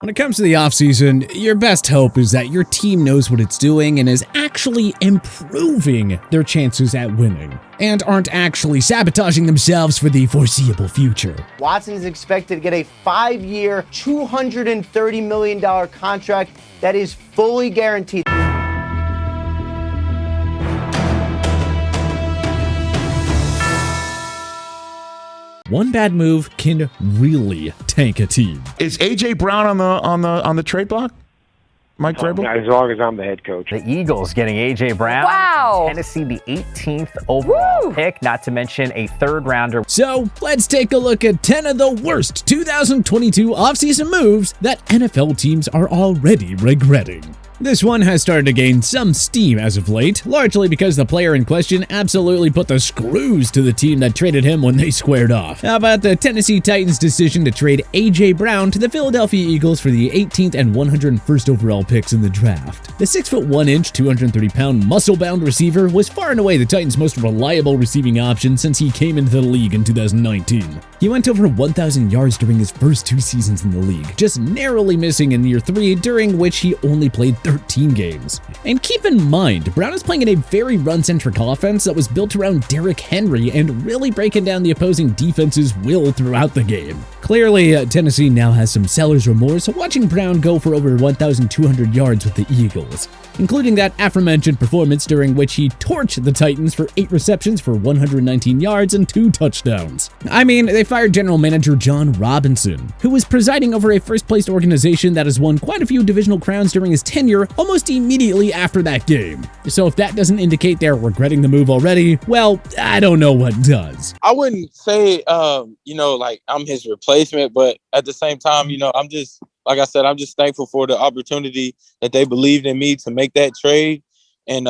When it comes to the offseason, your best hope is that your team knows what it's doing and is actually improving their chances at winning, and aren't actually sabotaging themselves for the foreseeable future. Watson is expected to get a 5-year, $230 million contract that is fully guaranteed. One bad move can really tank a team. Is AJ Brown on the trade block? Mike Vrabel? As long as I'm the head coach. The Eagles getting A.J. Brown. Wow. Tennessee, the 18th overall pick, not to mention a third-rounder. So let's take a look at 10 of the worst 2022 offseason moves that NFL teams are already regretting. This one has started to gain some steam as of late, largely because the player in question absolutely put the screws to the team that traded him when they squared off. How about the Tennessee Titans' decision to trade A.J. Brown to the Philadelphia Eagles for the 18th and 101st overall picks in the draft? The 6'1", 230-pound muscle-bound receiver was far and away the Titans' most reliable receiving option since he came into the league in 2019. He went over 1,000 yards during his first 2 seasons in the league, just narrowly missing in year 3, during which he only played 13 games. And keep in mind, Brown is playing in a very run-centric offense that was built around Derrick Henry and really breaking down the opposing defense's will throughout the game. Clearly, Tennessee now has some seller's remorse watching Brown go for over 1,200 yards with the Eagles, including that aforementioned performance during which he torched the Titans for 8 receptions for 119 yards and 2 touchdowns. I mean, they fired general manager John Robinson, who was presiding over a first-place organization that has won quite a few divisional crowns during his tenure almost immediately after that game. So if that doesn't indicate they're regretting the move already, well, I don't know what does. I wouldn't say, like I'm his replacement, but at the same time, I'm just, like I said, I'm just thankful for the opportunity that they believed in me to make that trade and,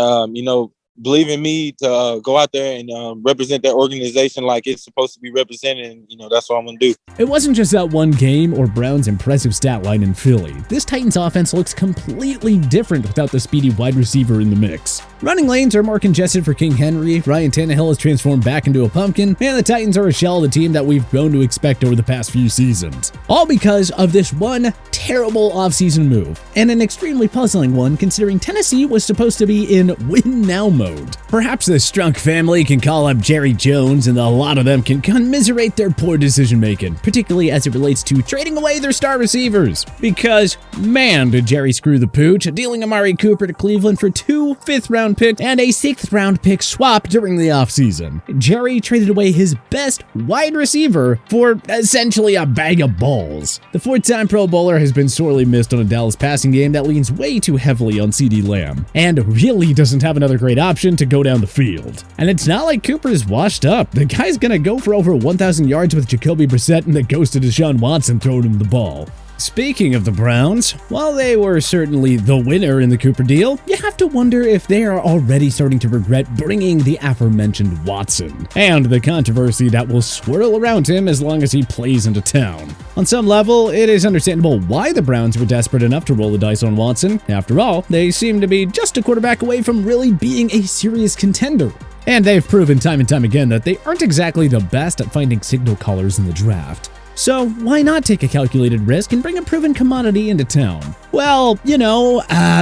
believe in me to go out there and represent that organization like it's supposed to be represented. And, that's what I'm going to do. It wasn't just that one game or Brown's impressive stat line in Philly. This Titans offense looks completely different without the speedy wide receiver in the mix. Running lanes are more congested for King Henry, Ryan Tannehill has transformed back into a pumpkin, and the Titans are a shell of the team that we've grown to expect over the past few seasons. All because of this one terrible offseason move, and an extremely puzzling one considering Tennessee was supposed to be in win-now mode. Perhaps the Strunk family can call up Jerry Jones and a lot of them can commiserate their poor decision-making, particularly as it relates to trading away their star receivers. Because, man, did Jerry screw the pooch, dealing Amari Cooper to Cleveland for 2 fifth-round picks and a 6th-round pick swap during the offseason. Jerry traded away his best wide receiver for essentially a bag of balls. The 4-time Pro Bowler has been sorely missed on a Dallas passing game that leans way too heavily on CeeDee Lamb, and really doesn't have another great option to go down the field. And it's not like Cooper is washed up. The guy's gonna go for over 1,000 yards with Jacoby Brissett and the ghost of Deshaun Watson throwing him the ball. Speaking of the Browns, while they were certainly the winner in the Cooper deal, you have to wonder if they are already starting to regret bringing the aforementioned Watson, and the controversy that will swirl around him as long as he plays into town. On some level, it is understandable why the Browns were desperate enough to roll the dice on Watson. After all, they seem to be just a quarterback away from really being a serious contender. And they've proven time and time again that they aren't exactly the best at finding signal callers in the draft. So why not take a calculated risk and bring a proven commodity into town? Well,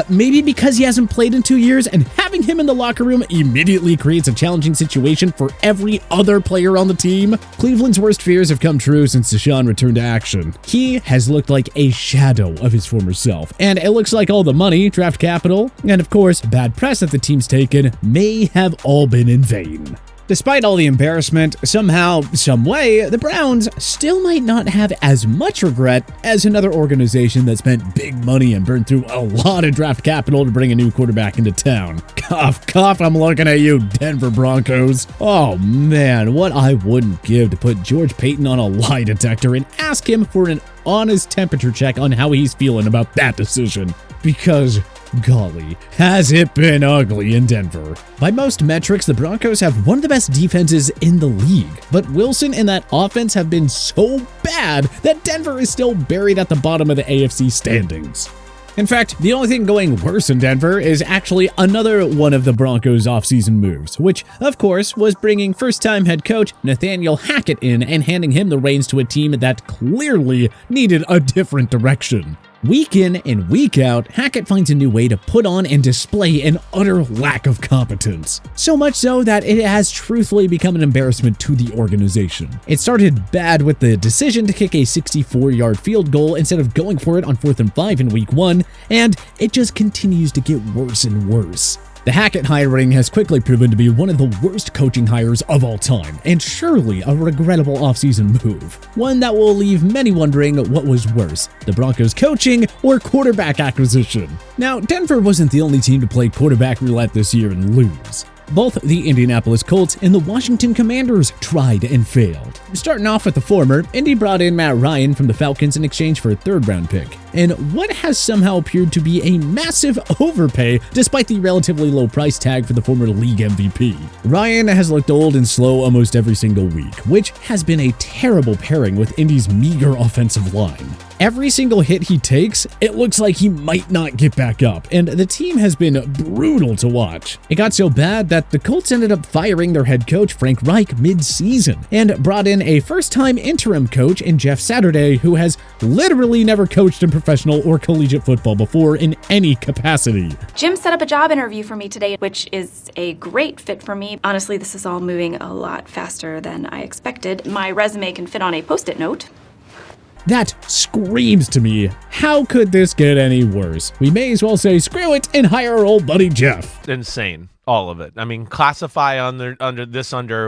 maybe because he hasn't played in 2 years and having him in the locker room immediately creates a challenging situation for every other player on the team. Cleveland's worst fears have come true since Deshaun returned to action. He has looked like a shadow of his former self, and it looks like all the money, draft capital, and of course, bad press that the team's taken may have all been in vain. Despite all the embarrassment, somehow, someway, the Browns still might not have as much regret as another organization that spent big money and burned through a lot of draft capital to bring a new quarterback into town. Cough, cough, I'm looking at you, Denver Broncos. Oh man, what I wouldn't give to put George Payton on a lie detector and ask him for an honest temperature check on how he's feeling about that decision. Because, golly, has it been ugly in Denver. By most metrics, the Broncos have one of the best defenses in the league, but Wilson and that offense have been so bad that Denver is still buried at the bottom of the AFC standings. In fact, the only thing going worse in Denver is actually another one of the Broncos' offseason moves, which, of course, was bringing first-time head coach Nathaniel Hackett in and handing him the reins to a team that clearly needed a different direction. Week in and week out, Hackett finds a new way to put on and display an utter lack of competence. So much so that it has truthfully become an embarrassment to the organization. It started bad with the decision to kick a 64-yard field goal instead of going for it on 4th and 5 in week 1, and it just continues to get worse and worse. The Hackett hiring has quickly proven to be one of the worst coaching hires of all time, and surely a regrettable offseason move. One that will leave many wondering what was worse, the Broncos coaching or quarterback acquisition. Now, Denver wasn't the only team to play quarterback roulette this year and lose. Both the Indianapolis Colts and the Washington Commanders tried and failed. Starting off with the former, Indy brought in Matt Ryan from the Falcons in exchange for a 3rd-round pick, and what has somehow appeared to be a massive overpay despite the relatively low price tag for the former league MVP. Ryan has looked old and slow almost every single week, which has been a terrible pairing with Indy's meager offensive line. Every single hit he takes, it looks like he might not get back up, and the team has been brutal to watch. It got so bad that the Colts ended up firing their head coach Frank Reich mid-season and brought in a first-time interim coach in Jeff Saturday, who has literally never coached in professional or collegiate football before in any capacity. Jim set up a job interview for me today, which is a great fit for me. Honestly, this is all moving a lot faster than I expected. My resume can fit on a Post-it note. That screams to me, how could this get any worse? We may as well say screw it and hire our old buddy Jeff. Insane, all of it. I mean, classify under WTF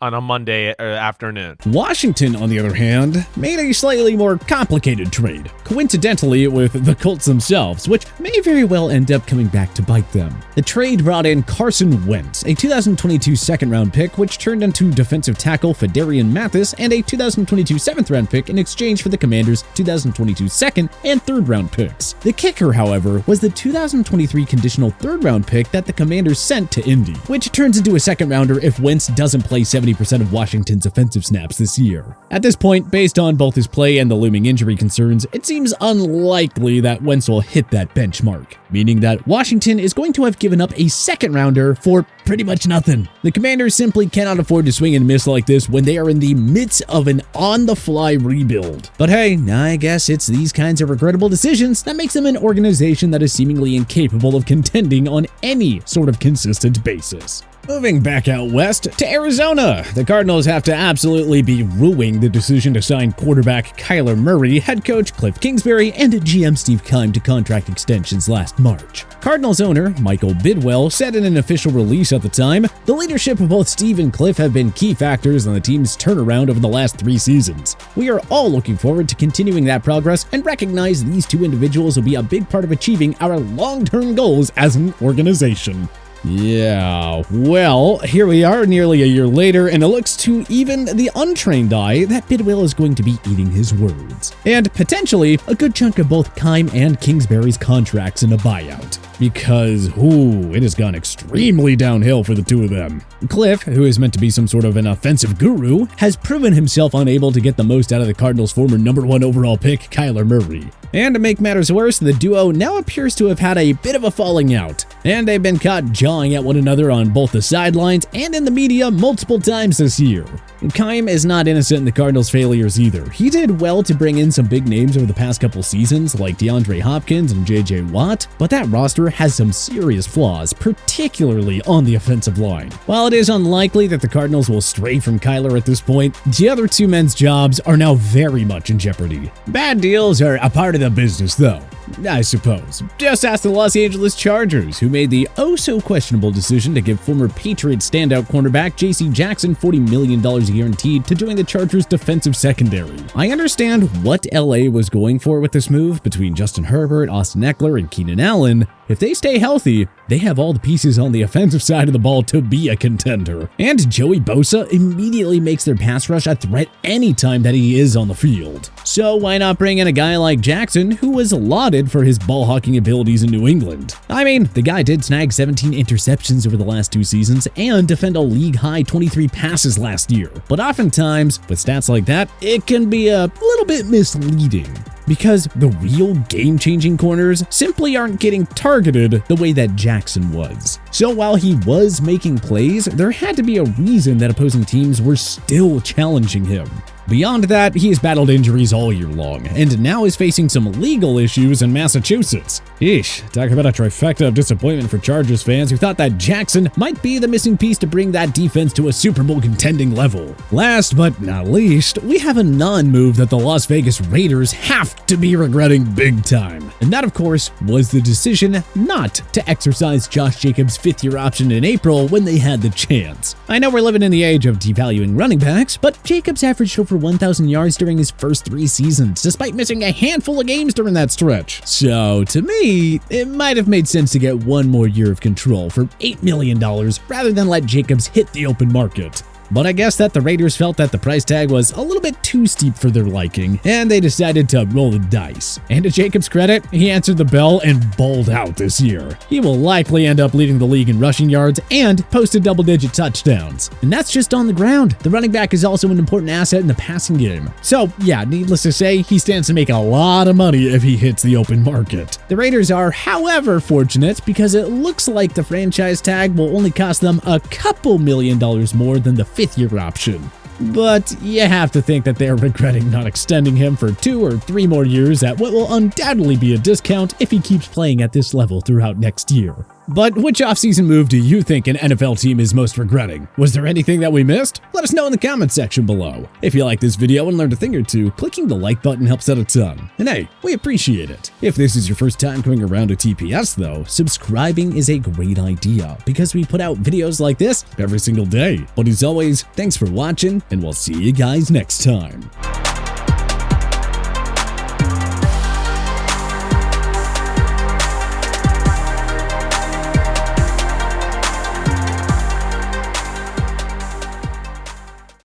on a Monday afternoon. Washington, on the other hand, made a slightly more complicated trade, coincidentally with the Colts themselves, which may very well end up coming back to bite them. The trade brought in Carson Wentz, a 2022 second-round pick, which turned into defensive tackle Fedarian Mathis, and a 2022 seventh-round pick in exchange for the Commanders' 2022 second and third-round picks. The kicker, however, was the 2023 conditional third-round pick that the Commanders sent to Indy, which turns into a second-rounder if Wentz doesn't play 70% of Washington's offensive snaps this year. At this point, based on both his play and the looming injury concerns, it seems unlikely that Wentz will hit that benchmark, meaning that Washington is going to have given up a second-rounder for pretty much nothing. The Commanders simply cannot afford to swing and miss like this when they are in the midst of an on-the-fly rebuild. But hey, I guess it's these kinds of regrettable decisions that makes them an organization that is seemingly incapable of contending on any sort of consistent basis. Moving back out west to Arizona, the Cardinals have to absolutely be rueing the decision to sign quarterback Kyler Murray, head coach Cliff Kingsbury, and GM Steve Keim to contract extensions last March. Cardinals owner Michael Bidwell said in an official release at the time, "The leadership of both Steve and Cliff have been key factors in the team's turnaround over the last 3 seasons. We are all looking forward to continuing that progress and recognize these 2 individuals will be a big part of achieving our long-term goals as an organization." Yeah, well, here we are nearly a year later, and it looks to even the untrained eye that Bidwell is going to be eating his words. And potentially a good chunk of both Keim and Kingsbury's contracts in a buyout. Because, it has gone extremely downhill for the 2 of them. Cliff, who is meant to be some sort of an offensive guru, has proven himself unable to get the most out of the Cardinals' former number 1 overall pick, Kyler Murray. And to make matters worse, the duo now appears to have had a bit of a falling out, and they've been caught jawing at one another on both the sidelines and in the media multiple times this year. Keim is not innocent in the Cardinals' failures either. He did well to bring in some big names over the past couple seasons like DeAndre Hopkins and JJ Watt, but that roster has some serious flaws, particularly on the offensive line. While it is unlikely that the Cardinals will stray from Kyler at this point, the other 2 men's jobs are now very much in jeopardy. Bad deals are a part of the business though, I suppose. Just ask the Los Angeles Chargers, who made the oh-so-questionable decision to give former Patriots standout cornerback J.C. Jackson $40 million guaranteed to join the Chargers' defensive secondary. I understand what LA was going for with this move between Justin Herbert, Austin Eckler, and Keenan Allen. If they stay healthy, they have all the pieces on the offensive side of the ball to be a contender. And Joey Bosa immediately makes their pass rush a threat anytime that he is on the field. So why not bring in a guy like Jackson, who was lauded for his ball-hawking abilities in New England? I mean, the guy did snag 17 interceptions over the last 2 seasons and defend a league-high 23 passes last year. But oftentimes, with stats like that, it can be a little bit misleading, because the real game-changing corners simply aren't getting targeted the way that Jackson was. So while he was making plays, there had to be a reason that opposing teams were still challenging him. Beyond that, he has battled injuries all year long, and now is facing some legal issues in Massachusetts. Eesh, talk about a trifecta of disappointment for Chargers fans who thought that Jackson might be the missing piece to bring that defense to a Super Bowl contending level. Last but not least, we have a non-move that the Las Vegas Raiders have to be regretting big time. And that, of course, was the decision not to exercise Josh Jacobs' fifth-year option in April when they had the chance. I know we're living in the age of devaluing running backs, but Jacobs averaged over 1,000 yards during his first 3 seasons, despite missing a handful of games during that stretch. So, to me, it might have made sense to get one more year of control for $8 million rather than let Jacobs hit the open market. But I guess that the Raiders felt that the price tag was a little bit too steep for their liking, and they decided to roll the dice. And to Jacobs' credit, he answered the bell and balled out this year. He will likely end up leading the league in rushing yards and posted double-digit touchdowns. And that's just on the ground. The running back is also an important asset in the passing game. So yeah, needless to say, he stands to make a lot of money if he hits the open market. The Raiders are, however, fortunate because it looks like the franchise tag will only cost them a couple $1 million more than the fifth-year option. But you have to think that they're regretting not extending him for 2 or 3 more years at what will undoubtedly be a discount if he keeps playing at this level throughout next year. But which offseason move do you think an NFL team is most regretting? Was there anything that we missed? Let us know in the comments section below. If you like this video and learned a thing or two, clicking the like button helps out a ton. And hey, we appreciate it. If this is your first time coming around to TPS though, subscribing is a great idea because we put out videos like this every single day. But as always, thanks for watching and we'll see you guys next time.